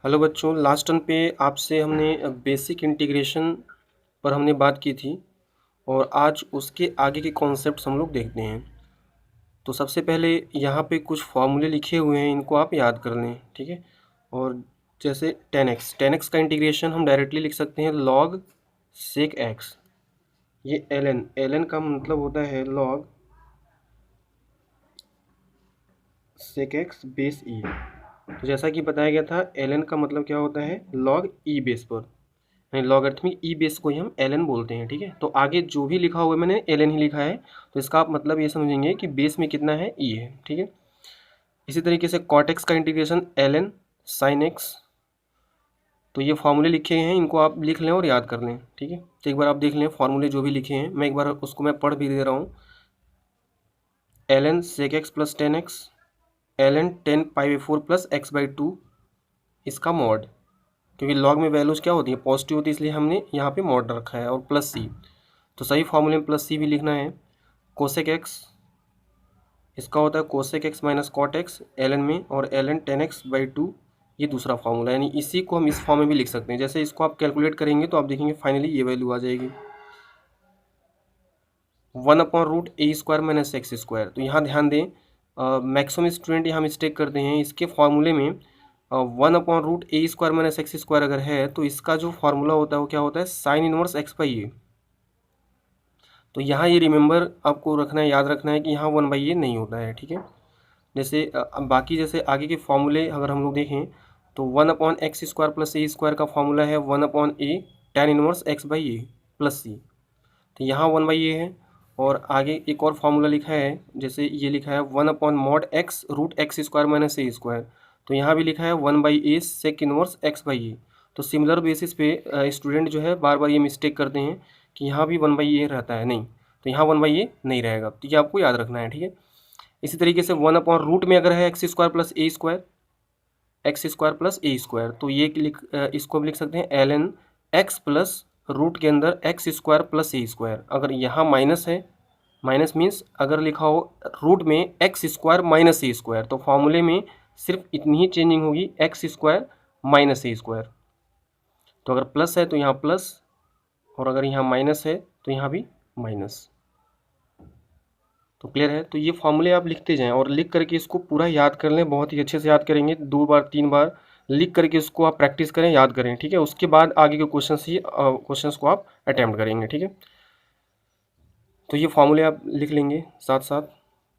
Hello बच्चों, last turn पे आपसे हमने बेसिक इंटीग्रेशन पर हमने बात की थी और आज उसके आगे के कॉन्सेप्ट्स हम लोग देखते हैं। तो सबसे पहले यहाँ पे कुछ फॉर्मूले लिखे हुए हैं, इनको आप याद कर लें, ठीक है। और जैसे टेन एक्स का इंटीग्रेशन हम डायरेक्टली लिख सकते हैं लॉग सेक एक्स। ये एल एन का मतलब होता है लॉग सेक एक्स बेस ई। तो जैसा कि बताया गया था, एल एन का मतलब क्या होता है, लॉग ई बेस पर, नहीं लॉगरिथमिक ई बेस को ही हम एल एन बोलते हैं, ठीक है। तो आगे जो भी लिखा हुआ है मैंने एल एन ही लिखा है, तो इसका आप मतलब ये समझेंगे कि बेस में कितना है, ई है, ठीक है। इसी तरीके से कॉट एक्स का integration L N sine x. तो ये फॉर्मूले लिखे हैं, इनको आप लिख लें और याद कर लें, ठीक है। तो एक बार आप देख लें फॉर्मूले जो भी लिखे हैं, मैं एक बार उसको मैं पढ़ भी दे रहा हूँ। L N sec x plus tan x, L N tan pi by four plus x by two, इसका मॉड, क्योंकि लॉग में वैल्यूज क्या होती है, पॉजिटिव होती है, इसलिए हमने यहाँ पे मॉड रखा है, और प्लस सी। तो सही फॉर्मूले में प्लस सी भी लिखना है। कोसेक एक्स, इसका होता है cosec x minus cot x L N में, और L N tan x by two, ये दूसरा फॉर्मूला, यानी इसी को हम इस फॉर्म में भी लिख सकते हैं। जैसे इसको आप कैलकुलेट करेंगे तो आप देखेंगे फाइनली ये वैल्यू आ जाएगी 1/√a² माइनस एक्स स्क्वायर। तो यहाँ ध्यान दें, मैक्सिमम स्टूडेंट यहाँ मिस्टेक करते हैं, इसके फॉर्मूले में 1/√a² माइनस एक्स स्क्वायर अगर है तो इसका जो फार्मूला होता है वो क्या होता है, sine inverse x by a. तो यहाँ ये रिमेंबर आपको रखना है, याद रखना है कि यहाँ 1/a नहीं होता है, ठीक है। जैसे बाकी जैसे आगे के फॉर्मूले अगर हम लोग देखें तो 1/x² प्लस ए स्क्वायर का फॉर्मूला है 1/a tan inverse x by a plus c. तो यहाँ 1/a है, और आगे एक और फार्मूला लिखा है, जैसे ये लिखा है 1/mod x root x square minus a square. तो यहाँ भी लिखा है 1/a sec inverse x by a. तो सिमिलर बेसिस पे स्टूडेंट जो है बार बार ये मिस्टेक करते हैं कि यहाँ भी 1/a रहता है, नहीं, तो यहाँ 1/a नहीं रहेगा, तो ये आपको याद रखना है, ठीक है। इसी तरीके से 1/रूट में अगर है x square plus a square, x square plus a square, तो ये इसको हम लिख सकते हैं L N x plus root के अंदर x square plus a square. अगर यहाँ माइनस है, माइनस मीन्स अगर लिखा हो रूट में x square minus a square, तो फॉर्मूले में सिर्फ इतनी ही चेंजिंग होगी, x square minus a square. तो अगर प्लस है तो यहाँ प्लस, और अगर यहाँ माइनस है तो यहाँ भी माइनस। तो क्लियर है। तो ये फॉर्मूले आप लिखते जाएं और लिख करके इसको पूरा याद कर लें, बहुत ही अच्छे से याद करेंगे, 2 बार 3 बार लिख करके इसको आप प्रैक्टिस करें, याद करें, ठीक है। उसके बाद आगे के क्वेश्चंस को आप अटैम्प्ट करेंगे, ठीक है। तो ये फॉर्मूले आप लिख लेंगे साथ साथ।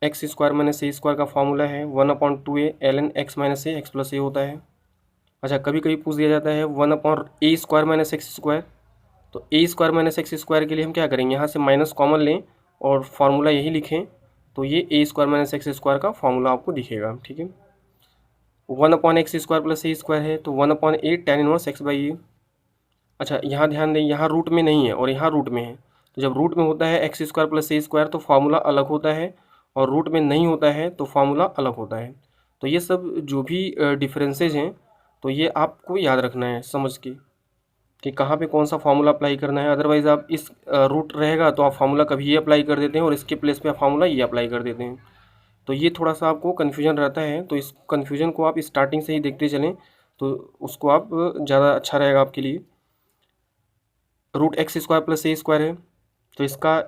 X square minus a square का फॉर्मूला है 1/2a l N x minus a x plus a होता है। अच्छा, कभी कभी पूछ दिया जाता है 1/a² माइनस एक्स स्क्वायर। तो ए स्क्वायर माइनस एक्स स्क्वायर के लिए हम क्या करेंगे, यहाँ से माइनस कॉमन लें और फार्मूला यही लिखें, तो ये a square minus x square का फॉर्मूला आपको दिखेगा, ठीक है। 1/x² प्लस ए स्क्वायर है, तो 1/a tan inverse x by a. अच्छा, यहाँ ध्यान दें, यहाँ रूट में नहीं है और यहाँ रूट में है, तो जब रूट में होता है x² प्लस ए स्क्वायर तो फार्मूला अलग होता है, और रूट में नहीं होता है तो फार्मूला अलग होता है। तो ये सब जो भी डिफरेंसेज हैं, तो ये आपको याद रखना है समझ के कि कहाँ पे कौन सा फार्मूला अप्लाई करना है। अदरवाइज़ आप इस रूट रहेगा तो आप फार्मूला कभी ये अप्लाई कर देते हैं और इसके प्लेस पे आप फार्मूला ये अप्लाई कर देते हैं, तो ये थोड़ा सा आपको कन्फ्यूजन रहता है। तो इस कन्फ्यूजन को आप स्टार्टिंग से ही देखते चलें, तो उसको आप ज़्यादा अच्छा रहेगा आपके लिए। Root x square plus a square है, तो इसका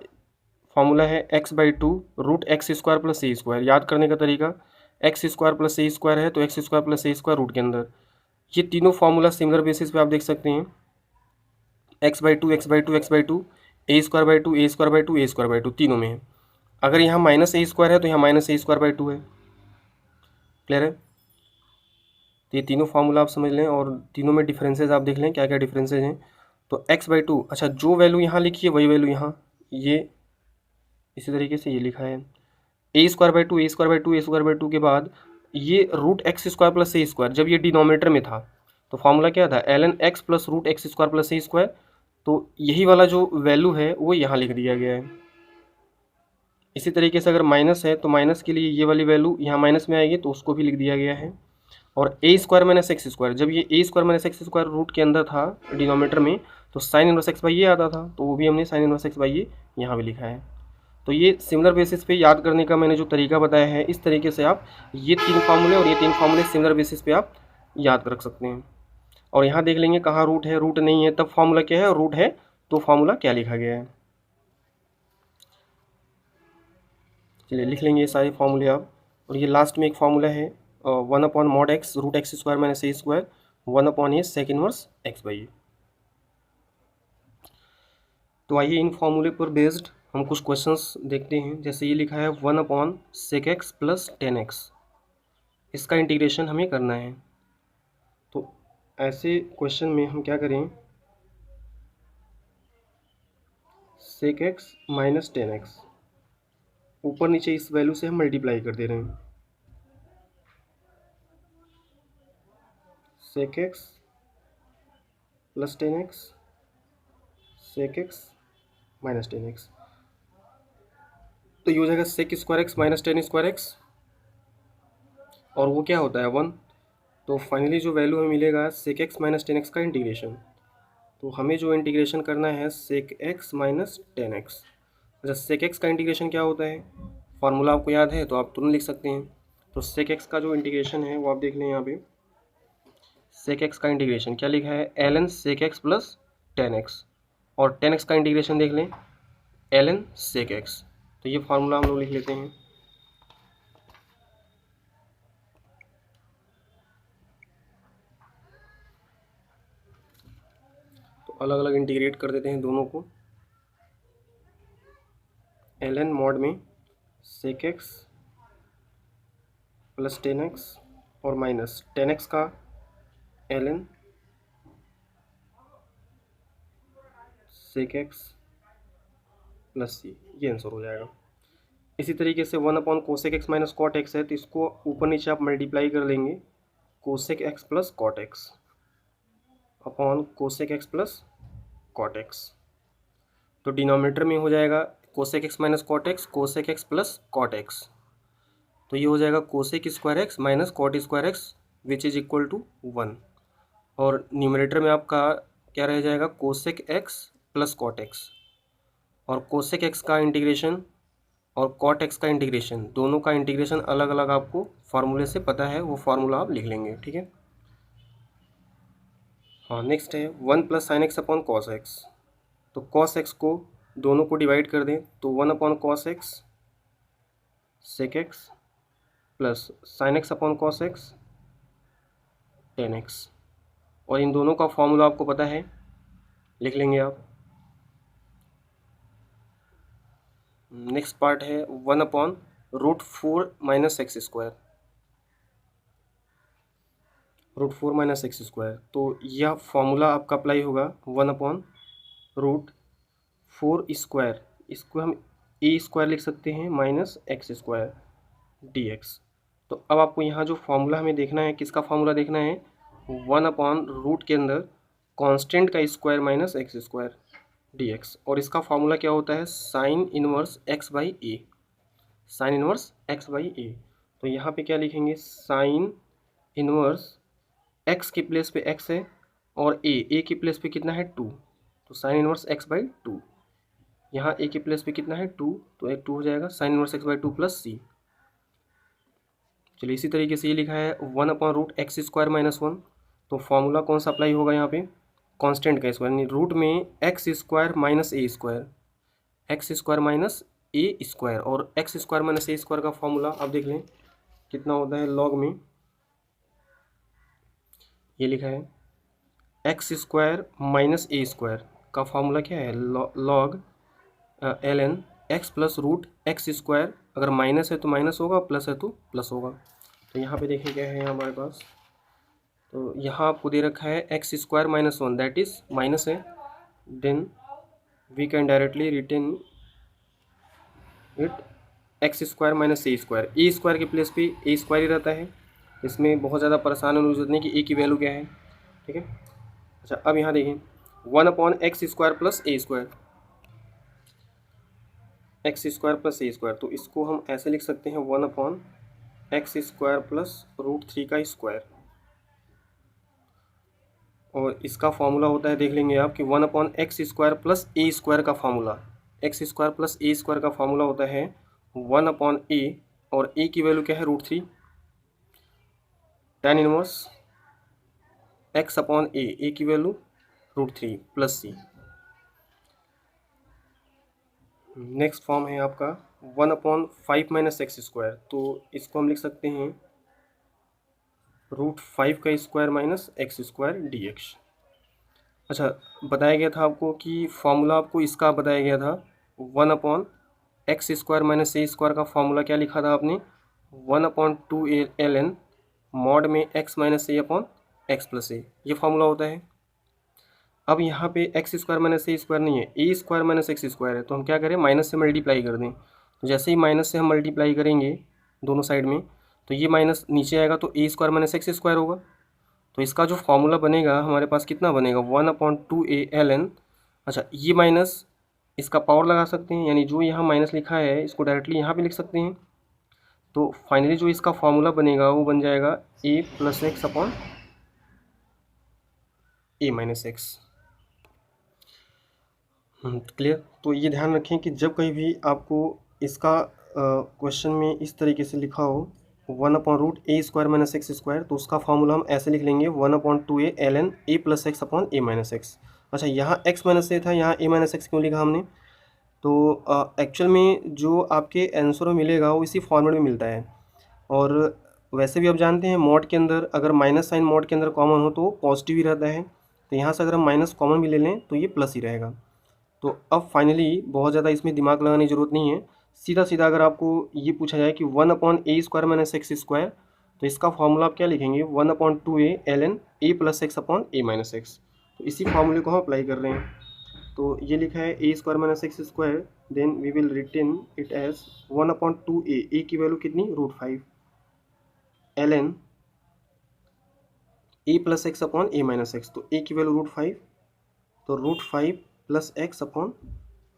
फार्मूला है x by two root x square plus a square. याद करने का तरीका, x square plus a square है तो x square plus a square root के अंदर। ये तीनों फार्मूला सिमिलर बेसिस पे आप देख सकते हैं, x by to x by to x by two, a square by two a square by two a square by to, तीनों में है। अगर यहाँ माइनस ए स्क्वायर है तो यहाँ minus a square by to है। क्लियर है। तो ये तीनों फार्मूला आप समझ लें और तीनों में डिफरेंसेस आप देख लें क्या क्या डिफरेंसेज हैं। तो एक्स बाई टू, अच्छा जो वैल्यू यहाँ लिखी है वही वैल्यू यहाँ, ये इसी तरीके से ये लिखा है a square by two a square by two a square by two के बाद ये root x square plus a square, जब ये डिनोमिनेटर में था तो फार्मूला क्या था, l N x plus root x square plus a square. तो यही वाला जो वैल्यू है वो यहाँ लिख दिया गया है। इसी तरीके से अगर माइनस है तो माइनस के लिए ये वाली वैल्यू यहाँ माइनस में आएगी, तो उसको भी लिख दिया गया है। और a square minus x square, जब ये a square minus x square root के अंदर था डिनोमिनेटर में, तो साइन इनवर्स एक्स बाई ये आता था, तो वो भी हमने साइन इनवर्स एक्स बाई ये यहाँ भी लिखा है। तो ये सिमिलर बेसिस पे याद करने का मैंने जो तरीका बताया है, इस तरीके से आप ये तीन फार्मूले और ये तीन फार्मूले सिमिलर बेसिस पे आप याद रख सकते हैं। और यहाँ देख लेंगे कहाँ रूट है, रूट नहीं है तब फॉर्मूला क्या है, और रूट है तो फॉर्मूला क्या लिखा गया है। चलिए लिख लेंगे ये सारे फॉर्मूले आप। और ये लास्ट में एक फॉर्मूला है 1/mod x root x square minus a square 1/a sec inverse x by a. तो आइए इन फॉर्मूले पर बेस्ड हम कुछ क्वेश्चंस देखते हैं। जैसे ये लिखा है 1/sec x प्लस 10x, इसका इंटीग्रेशन हमें करना है। तो ऐसे क्वेश्चन में हम क्या करें, sec x माइनस 10x ऊपर नीचे इस वैल्यू से हम मल्टीप्लाई कर दे रहे हैं। sec x plus 10x sec x minus 10x, तो ये हो जाएगा sec square x minus 10 square x, और वो क्या होता है 1। तो फाइनली जो वैल्यू हमें मिलेगा sec x माइनस 10x का इंटीग्रेशन। तो हमें जो इंटीग्रेशन करना है sec x माइनस 10x। अच्छा, sec x का इंटीग्रेशन क्या होता है, फार्मूला आपको याद है तो आप तुरंत लिख सकते हैं। तो sec x का जो इंटीग्रेशन है वो आप देख लें यहाँ पे। sec x का इंटीग्रेशन क्या लिखा है, ln sec x plus 10x, और 10x का इंटीग्रेशन देख लें ln sec x। तो ये फार्मूला हम लोग लिख लेते हैं। तो अलग अलग इंटीग्रेट कर देते हैं दोनों को। ln मॉड में sec x प्लस 10x और माइनस 10x का ln sec x plus c, ये आंसर हो जाएगा। इसी तरीके से 1/cosec x minus cot x है, तो इसको ऊपर नीचे आप मल्टीप्लाई कर लेंगे cosec x plus cot x upon cosec x plus cot x। तो डिनोमिनेटर में हो जाएगा cosec x minus cot x cosec x plus cot x, तो ये हो जाएगा cosec square x minus cot square x which is equal to 1। और numerator में आपका क्या रह जाएगा cosec x plus cot x, और cosec x का इंटीग्रेशन और cot x का इंटीग्रेशन, दोनों का इंटीग्रेशन अलग अलग आपको फार्मूले से पता है, वो फार्मूला आप लिख लेंगे, ठीक है। हाँ, नेक्स्ट है 1 plus sine x upon cos x. तो कॉस एक्स को दोनों को डिवाइड कर दें तो 1/cos x sec x plus sine x upon cos x 10x, और इन दोनों का फॉर्मूला आपको पता है, लिख लेंगे आप। नेक्स्ट पार्ट है 1/√4 minus x square, √4 minus x square. तो यह फॉर्मूला आपका अप्लाई होगा 1/√4 स्क्वायर, इसको हम ए स्क्वायर लिख सकते हैं माइनस एक्स स्क्वायर dx। तो अब आपको यहाँ जो फॉर्मूला हमें देखना है, किसका फॉर्मूला देखना है, 1/√, के अंदर कांस्टेंट का square minus x square dx, और इसका फॉर्मूला क्या होता है, sine inverse x by a, sine inverse x by a. तो यहाँ पे क्या लिखेंगे, साइन इनवर्स x की प्लेस पे x है और a की प्लेस पे कितना है 2, तो साइन इनवर्स x बाई 2। यहाँ a की प्लेस पे कितना है 2, तो एक 2 हो जाएगा sign inverse x by 2 plus c। चलिए इसी तरीके से ये लिखा है 1/√x स्क्वायर माइनस 1। तो फॉर्मूला कौन सा अप्लाई होगा यहाँ पे, कांस्टेंट का स्क्वायर, यानी रूट में x square minus a square, x square minus a square, और x square minus a square का फॉर्मूला आप देख लें कितना होता है, लॉग में ये लिखा है x square minus a square का फॉर्मूला क्या है, log ln x plus root x square, अगर माइनस है तो माइनस होगा, प्लस है तो प्लस होगा। तो यहाँ पे देखें क्या है हमारे पास, तो यहाँ आपको दे रखा है x square minus 1, that is minus है, then we can directly written it x square minus a square, a square के प्लेस पे ए स्क्वायर ही रहता है, इसमें बहुत ज़्यादा परेशान होने की जरूरत नहीं कि ए की वैल्यू क्या है, ठीक है। अच्छा, अब यहाँ देखें 1/x square plus a square, x square plus a square, तो इसको हम ऐसे लिख सकते हैं 1/x स्क्वायर प्लस √3 का स्क्वायर, और इसका फॉर्मूला होता है, देख लेंगे आप कि 1/x square plus a square का formula, x square plus a square का फॉर्मूला होता है 1/a, और a की वैल्यू क्या है √3, tan इनवर्स एक्स अपॉन ए की वैल्यू √3 प्लस सी। नेक्स्ट फॉर्म है आपका 1/5 माइनस एक्स स्क्वायर, तो इसको हम लिख सकते हैं √5 का square minus x square D x. अच्छा, बताया गया था आपको कि फॉर्मूला आपको इसका बताया गया था 1/x square minus a square का फॉर्मूला क्या लिखा था आपने 1/2 ln मॉड में x माइनस ए अपॉन एक्स प्लस ए, ये फॉर्मूला होता है। अब यहाँ पे x square minus a square नहीं है, a square minus x square है, तो हम क्या करें माइनस से मल्टीप्लाई कर दें। तो जैसे ही माइनस से हम मल्टीप्लाई करेंगे दोनों साइड में, तो ये माइनस नीचे आएगा तो ए स्क्वायर माइनस एक्स स्क्वायर होगा। तो इसका जो फॉर्मूला बनेगा हमारे पास कितना बनेगा 1/2 ln। अच्छा, ये माइनस इसका पावर लगा सकते हैं, यानी जो यहाँ माइनस लिखा है इसको डायरेक्टली यहाँ पे लिख सकते हैं। तो फाइनली जो इसका फॉर्मूला बनेगा वो बन जाएगा a plus x upon a minus x. Clear. तो ये ध्यान रखें कि जब कहीं भी आपको इसका क्वेश्चन में इस तरीके से लिखा हो 1/√a square minus x square, तो उसका फॉर्मूला हम ऐसे लिख लेंगे 1/2a ln a plus x upon a minus x. अच्छा, यहाँ x माइनस ए था, यहाँ a माइनस एक्स क्यों लिखा हमने? तो एक्चुअल में जो आपके आंसर में मिलेगा वो इसी फॉर्मेट में मिलता है। और वैसे भी आप जानते हैं मॉड के अंदर अगर माइनस साइन मॉड के अंदर कॉमन हो तो पॉजिटिव ही रहता है, तो यहाँ से अगर हम माइनस कॉमन भी ले लें तो ये प्लस ही रहेगा। तो अब फाइनली बहुत ज़्यादा इसमें दिमाग लगाने की ज़रूरत नहीं है, सीधा सीधा अगर आपको ये पूछा जाए कि 1/a square minus x square, तो इसका फॉर्मूला आप क्या लिखेंगे 1/2a ln a plus x upon a minus x. तो इसी फॉर्मूले को हम अप्लाई कर रहे हैं। तो ये लिखा है a square minus x square, then we will written it as 1/2a, a की वैल्यू कितनी √5 ln a plus x upon a minus x. तो a की वैल्यू √5, तो √5 plus x upon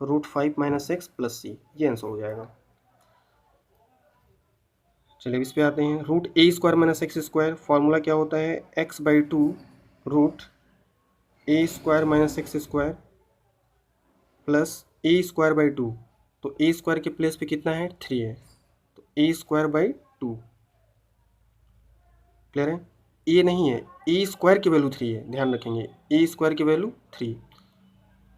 √5 minus x plus c, ये answer हो जाएगा। चलिए इस पे आते हैं। √a square minus x square formula क्या होता है x/2 √a square minus x square plus a square by 2। तो a स्क्वायर के प्लेस पे कितना है 3 है, तो a स्क्वायर बाई 2। क्लियर है? a नहीं है, a स्क्वायर की वैल्यू 3 है, ध्यान रखेंगे a स्क्वायर की वैल्यू 3।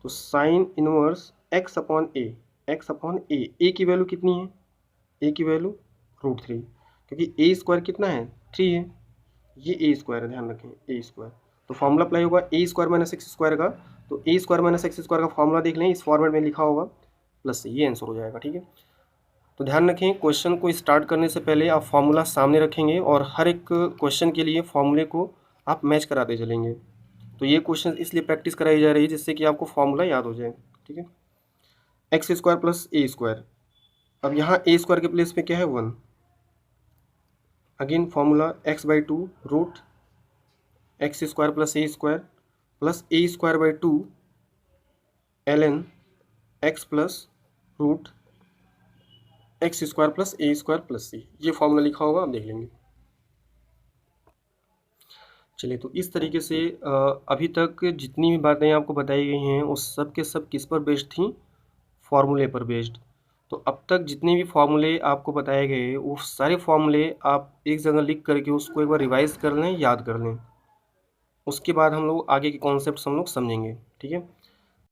तो साइन इनवर्स x अपॉन ए, एक्स अपॉन ए की वैल्यू कितनी है, a की वैल्यू √3, क्योंकि a स्क्वायर कितना है 3 है, ये a स्क्वायर है, ध्यान रखें a स्क्वायर। तो फॉर्मूला अप्लाई होगा a square minus x square का, तो a square minus x square का फॉर्मूला देख लें, इस फॉर्मेट में लिखा होगा प्लस से, ये आंसर हो जाएगा। ठीक है, तो ध्यान रखें क्वेश्चन को स्टार्ट करने से पहले आप फॉर्मूला सामने रखेंगे और हर एक क्वेश्चन के लिए फॉर्मूले को आप मैच कराते चलेंगे। तो ये क्वेश्चन इसलिए प्रैक्टिस कराई जा रही है जिससे कि आपको फॉर्मूला याद हो जाए। ठीक है, x square plus a square, अब यहाँ ए स्क्वायर के प्लेस पे क्या है 1, again formula x/2 root x square plus a square plus a square by 2 ln x plus root x square plus a square plus c, ये formula लिखा होगा, आप देख लेंगे। चलिए, तो इस तरीके से अभी तक जितनी भी बातें आपको बताई गई हैं वो सब के सब किस पर बेस्ड थी, फॉर्मूले पर बेस्ड। तो अब तक जितने भी फॉर्मूले आपको बताए गए वो सारे फॉर्मूले आप एक जगह लिख करके उसको एक बार रिवाइज कर लें, याद कर लें। उसके बाद हम लोग आगे के कॉन्सेप्ट्स हम लोग समझेंगे। ठीक है।